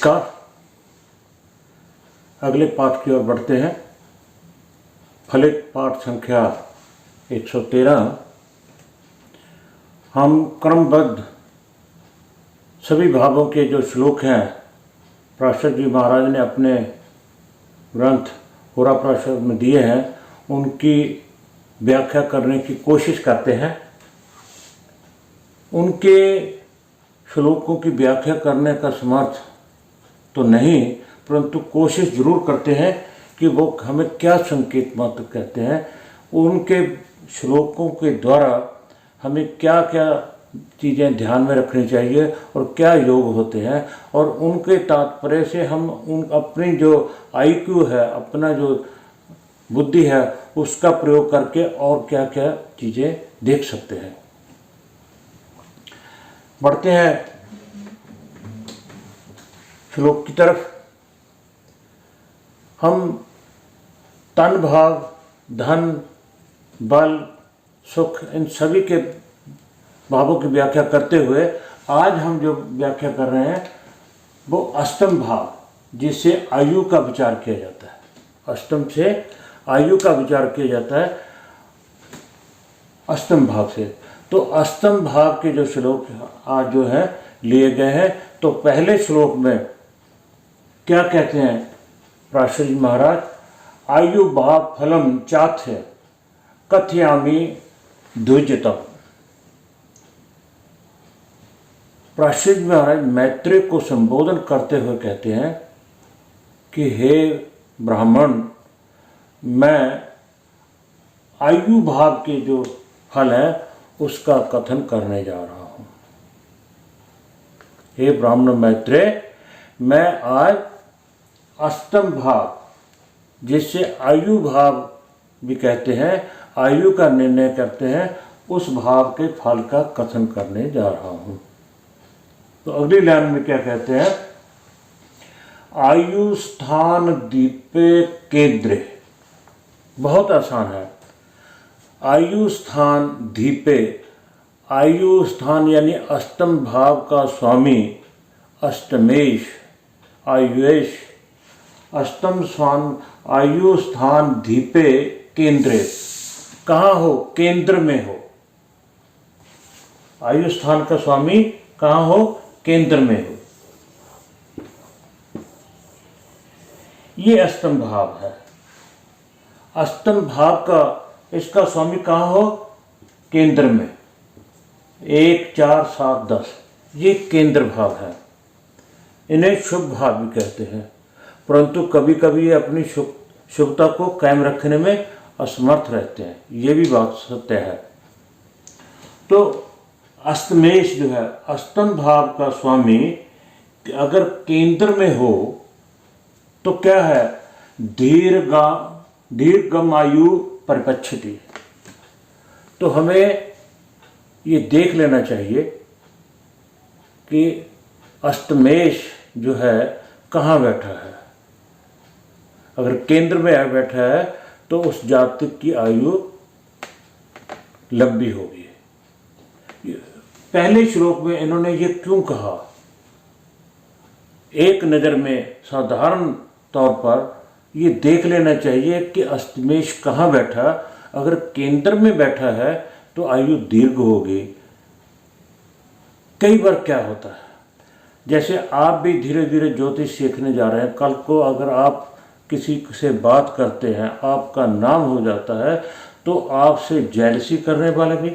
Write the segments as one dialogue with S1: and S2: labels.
S1: नमस्कार। अगले पाठ की ओर बढ़ते हैं। फलित पाठ संख्या 113। हम क्रमबद्ध सभी भागों के जो श्लोक हैं पराशर जी महाराज ने अपने ग्रंथ होरा पराशर में दिए हैं, उनकी व्याख्या करने की कोशिश करते हैं। उनके श्लोकों की व्याख्या करने का समर्थ तो नहीं, परंतु कोशिश जरूर करते हैं कि वो हमें क्या संकेत मात्र कहते हैं। उनके श्लोकों के द्वारा हमें क्या क्या चीज़ें ध्यान में रखनी चाहिए और क्या योग होते हैं, और उनके तात्पर्य से हम अपनी जो IQ है, अपना जो बुद्धि है, उसका प्रयोग करके और क्या क्या चीज़ें देख सकते हैं। बढ़ते हैं श्लोक की तरफ। हम तन भाव, धन, बल, सुख, इन सभी के भावों की व्याख्या करते हुए आज हम जो व्याख्या कर रहे हैं वो अष्टम भाव, जिससे आयु का विचार किया जाता है। अष्टम से आयु का विचार किया जाता है अष्टम भाव से। तो अष्टम भाव के जो श्लोक आज जो है लिए गए हैं, तो पहले श्लोक में क्या कहते हैं पराशर जी महाराज? आयु भाव फलम चाथ्य कथयामि द्विजतम। पराशर जी महाराज मैत्रेय को संबोधन करते हुए कहते हैं कि हे ब्राह्मण, मैं आयु भाव के जो फल है उसका कथन करने जा रहा हूं। हे ब्राह्मण मैत्रेय, मैं आज अष्टम भाव, जिससे आयु भाव भी कहते हैं, आयु का निर्णय करते हैं, उस भाव के फल का कथन करने जा रहा हूं। तो अगली लाइन में क्या कहते हैं? आयु स्थान दीपे केंद्रे। बहुत आसान है। आयु स्थान दीपे, आयु स्थान यानी अष्टम भाव का स्वामी अष्टमेश, आयुष, अष्टम स्थान, आयु स्थान दीपे केंद्रे। कहाँ हो? केंद्र में हो। आयु स्थान का स्वामी कहाँ हो? केंद्र में हो। ये अष्टम भाव है। अष्टम भाव का इसका स्वामी कहाँ हो? केंद्र में। 1, 4, 7, 10 ये केंद्र भाव है। इन्हें शुभ भाव भी कहते हैं, परंतु कभी कभी ये अपनी शुभता को कायम रखने में असमर्थ रहते हैं। ये भी बात सत्य है। तो अष्टमेश जो है, अष्टम भाव का स्वामी अगर केंद्र में हो तो क्या है? दीर्घमायु परिपच्छति। तो हमें ये देख लेना चाहिए कि अष्टमेश जो है कहाँ बैठा है। अगर केंद्र में बैठा है तो उस जातक की आयु लंबी होगी। पहले श्लोक में इन्होंने ये क्यों कहा? एक नज़र में साधारण तौर पर ये देख लेना चाहिए कि अष्टमेश कहाँ बैठा। अगर केंद्र में बैठा है तो आयु दीर्घ होगी। कई बार क्या होता है, जैसे आप भी धीरे धीरे ज्योतिष सीखने जा रहे हैं, कल को अगर आप किसी से बात करते हैं, आपका नाम हो जाता है, तो आपसे जेलसी करने वाले भी,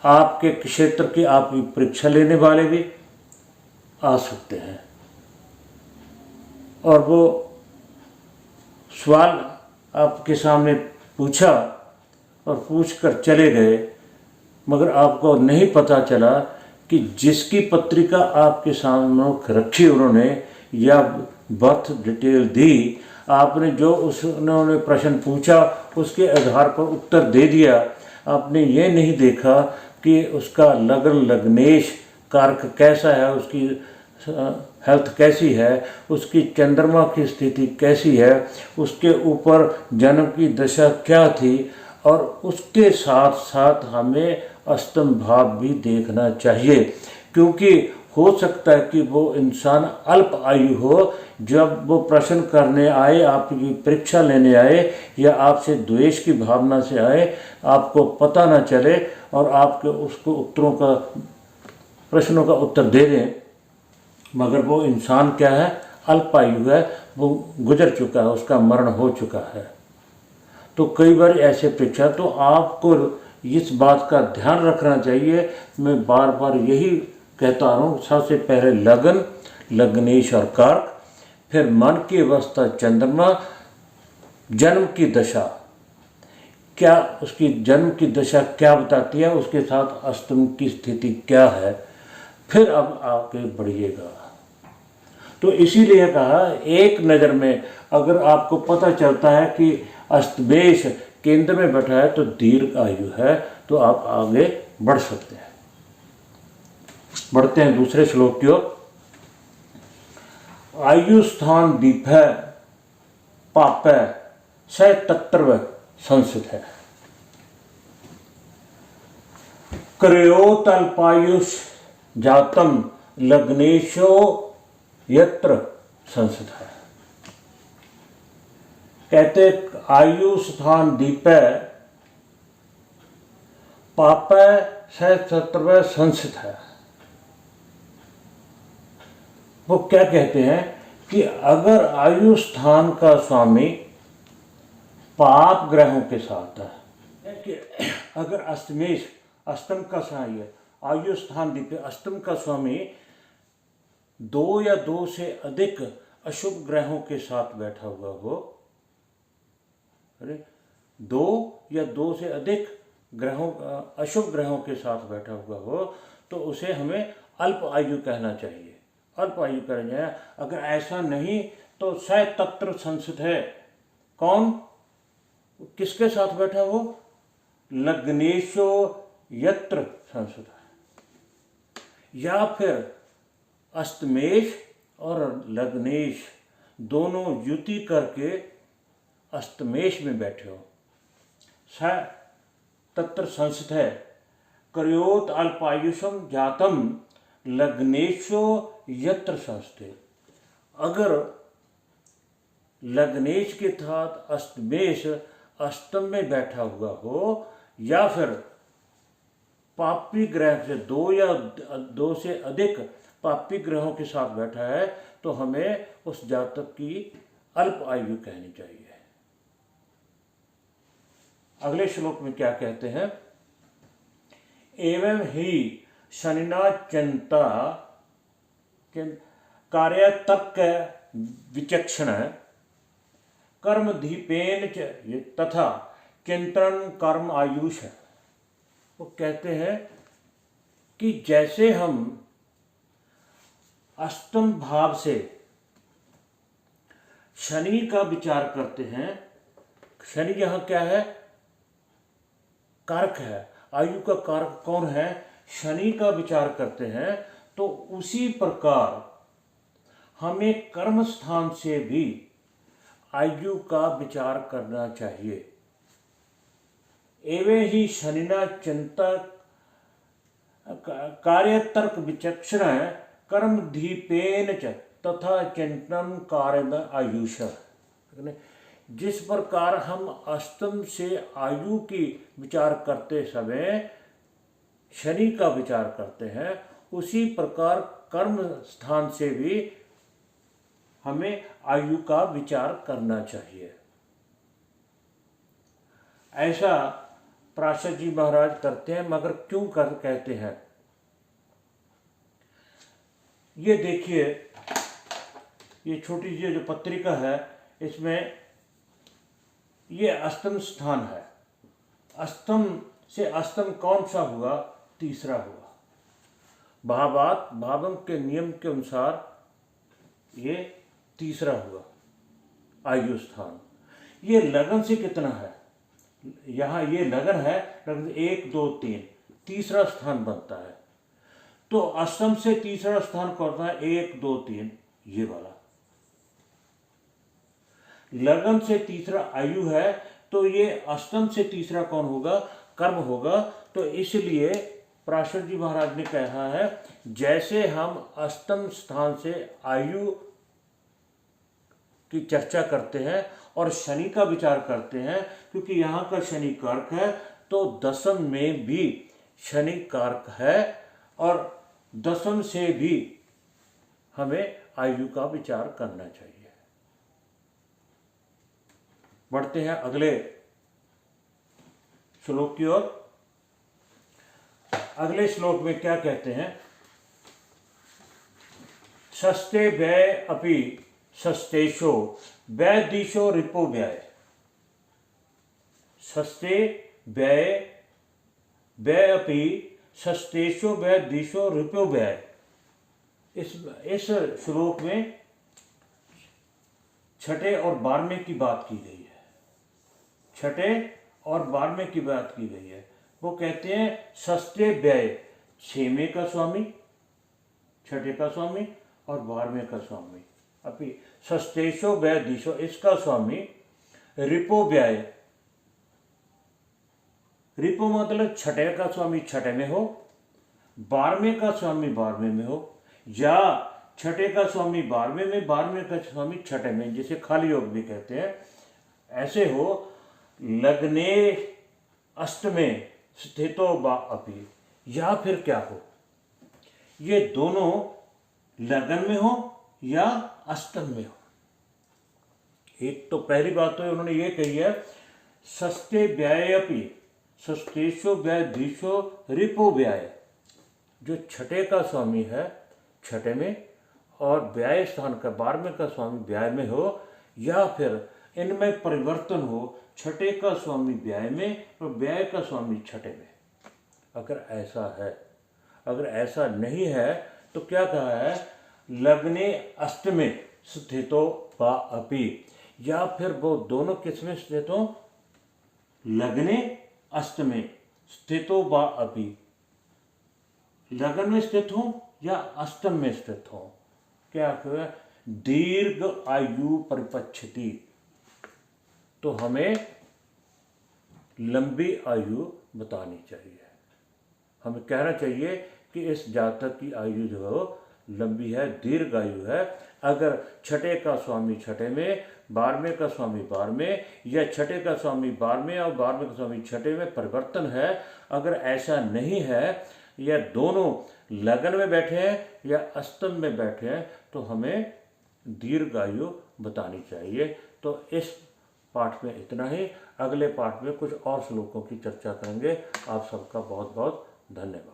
S1: आपके क्षेत्र की आपकी परीक्षा लेने वाले भी आ सकते हैं, और वो सवाल आपके सामने पूछा और पूछकर चले गए, मगर आपको नहीं पता चला कि जिसकी पत्रिका आपके सामने रखी उन्होंने या बर्थ डिटेल दी, आपने जो उन्होंने प्रश्न पूछा उसके आधार पर उत्तर दे दिया। आपने ये नहीं देखा कि उसका लगन लग्नेश कारक कैसा है, उसकी हेल्थ कैसी है, उसकी चंद्रमा की स्थिति कैसी है, उसके ऊपर जन्म की दशा क्या थी, और उसके साथ साथ हमें अष्टम भाव भी देखना चाहिए, क्योंकि हो सकता है कि वो इंसान अल्प आयु हो, जब वो प्रश्न करने आए, आपकी परीक्षा लेने आए या आपसे द्वेष की भावना से आए, आपको पता ना चले और आपके उसको उत्तरों का, प्रश्नों का उत्तर दे दें, मगर वो इंसान क्या है, अल्प आयु है, वो गुजर चुका है, उसका मरण हो चुका है। तो कई बार ऐसे परीक्षा, तो आपको इस बात का ध्यान रखना चाहिए। मैं बार बार यही कहता रहा हूँ, सबसे पहले लगन, लग्नेश और कारक, फिर मन की अवस्था चंद्रमा, जन्म की दशा क्या, उसकी जन्म की दशा क्या बताती है, उसके साथ अष्टम की स्थिति क्या है, फिर अब आगे बढ़िएगा। तो इसीलिए कहा, एक नज़र में अगर आपको पता चलता है कि अस्तमेष केंद्र में बैठा है तो दीर्घ आयु है, तो आप आगे बढ़ सकते हैं। बढ़ते हैं दूसरे श्लोक की ओर। आयु स्थान दीप है पाप है स तत्व संसित है। क्रयोतल्पायुष जातम लग्नेशो यत्र संसित है। कहते आयु स्थान दीपे पापे सतर्व संसित है। वो क्या कहते हैं कि अगर आयु स्थान का स्वामी पाप ग्रहों के साथ है, कि अगर अष्टमेश, अष्टम का स्वामी, आयु स्थान दीपे अष्टम का स्वामी 2 या 2 से अधिक अशुभ ग्रहों के साथ बैठा हुआ हो, 2 या 2 से अधिक ग्रहों, अशुभ ग्रहों के साथ बैठा हुआ हो, तो उसे हमें अल्प आयु कहना चाहिए, अल्प आयु कहना चाहिए। अगर ऐसा नहीं तो स तत्र संसित है। कौन, किसके साथ बैठा हो, लग्नेशो यत्र संसित है। या फिर अष्टमेश और लग्नेश दोनों युति करके अष्टमेश में बैठे हो, स तत्र संसित है। करयोत अल्पायुषम जातम लग्नेशो यत्र संस्थे। अगर लग्नेश के साथ अष्टमेश अष्टम में बैठा हुआ हो, या फिर पापी ग्रह से 2 या 2 से अधिक पापी ग्रहों के साथ बैठा है, तो हमें उस जातक की अल्प आयु कहनी चाहिए। अगले श्लोक में क्या कहते हैं, एवं ही शनिना चिंता कार्य तक विचक्षण कर्म दीपेन तथा चिंतन कर्म आयुष है। वो कहते हैं कि जैसे हम अष्टम भाव से शनि का विचार करते हैं, शनि यहाँ क्या है, कारक है, आयु का कारक कौन है, शनि का विचार करते हैं, तो उसी प्रकार हमें कर्म स्थान से भी आयु का विचार करना चाहिए। एवं ही शनिना चिंता कार्य तर्क विचक्षण कर्म दीपेन च तथा चिंतन कार्य आयुष। जिस प्रकार हम अष्टम से आयु की विचार करते समय शनि का विचार करते हैं, उसी प्रकार कर्म स्थान से भी हमें आयु का विचार करना चाहिए। ऐसा पराशर जी महाराज करते हैं, मगर क्यों कहते हैं, ये देखिए, ये छोटी सी जो पत्रिका है, इसमें ये अष्टम स्थान है। अष्टम से अष्टम कौन सा हुआ, तीसरा हुआ। भावात भावम के नियम के अनुसार ये तीसरा हुआ आयु स्थान। ये लगन से कितना है, यहाँ ये लगन है, लगन 1 2 3, तीसरा स्थान बनता है। तो अष्टम से तीसरा स्थान कौन सा है, 1 2 3, ये वाला। लगन से तीसरा आयु है, तो ये अष्टम से तीसरा कौन होगा, कर्म होगा। तो इसलिए पराशर जी महाराज ने कहा है, जैसे हम अष्टम स्थान से आयु की चर्चा करते हैं और शनि का विचार करते हैं, क्योंकि यहाँ का शनि कारक है, तो दशम में भी शनि कारक है और दशम से भी हमें आयु का विचार करना चाहिए। बढ़ते हैं अगले श्लोक की ओर। अगले श्लोक में क्या कहते हैं, सस्ते व्यय अपि सस्तेशो व्यय दिशो रिपो व्यय। सस्ते व्यय व्यय अपि सस्तेशो व्यय दिशो रिपो व्यय। इस श्लोक में छठे और 12वें की बात की गई है। छठे और 12वें की बात की गई है। वो कहते हैं सस्ते व्यय, 6वें का स्वामी, छठे का स्वामी और 12वें का स्वामी। अभी सस्तेशो व्यय दिशो, इसका स्वामी रिपो व्यय। रिपो मतलब छठे का स्वामी छठे में हो, 12वें का स्वामी 12वें में हो, या छठे का स्वामी 12वें में, 12वें का स्वामी छठे में, जिसे खाली योग भी कहते हैं। ऐसे हो लग्ने अष्टमे स्थितो वा अपि, या फिर क्या हो, ये दोनों लगन में हो या अष्टम में हो। एक तो पहली बात तो उन्होंने ये कही है, सस्ते व्यय अपि सस्तेशो व्यय दिशो रिपो व्यय। जो छठे का स्वामी है छठे में और व्यय स्थान का 12वें का स्वामी व्यय में हो, या फिर इनमें परिवर्तन हो, छठे का स्वामी व्यय में और व्यय का स्वामी छठे में। अगर ऐसा है, अगर ऐसा नहीं है तो क्या कहा है, लग्ने अष्टमे स्थितो वा अपि, या फिर वो दोनों किसमें स्थित हो, लग्ने अष्टमे स्थितो वा अपि, लगन में स्थित हो या अष्टम में स्थित हो। क्या कहे, दीर्घ आयु परिपच्छति, तो हमें लंबी आयु बतानी चाहिए। हमें कहना चाहिए कि इस जातक की आयु जो है लंबी है, दीर्घ आयु है। अगर छठे का स्वामी छठे में, 12वें का स्वामी 12वें, या छठे का स्वामी 12वें और 12वें का स्वामी छठे में परिवर्तन है, अगर ऐसा नहीं है या दोनों लगन में बैठे हैं या अष्टम में बैठे हैं, तो हमें दीर्घ आयु बतानी चाहिए। तो इस पाठ में इतना ही। अगले पाठ में कुछ और श्लोकों की चर्चा करेंगे। आप सबका बहुत बहुत धन्यवाद।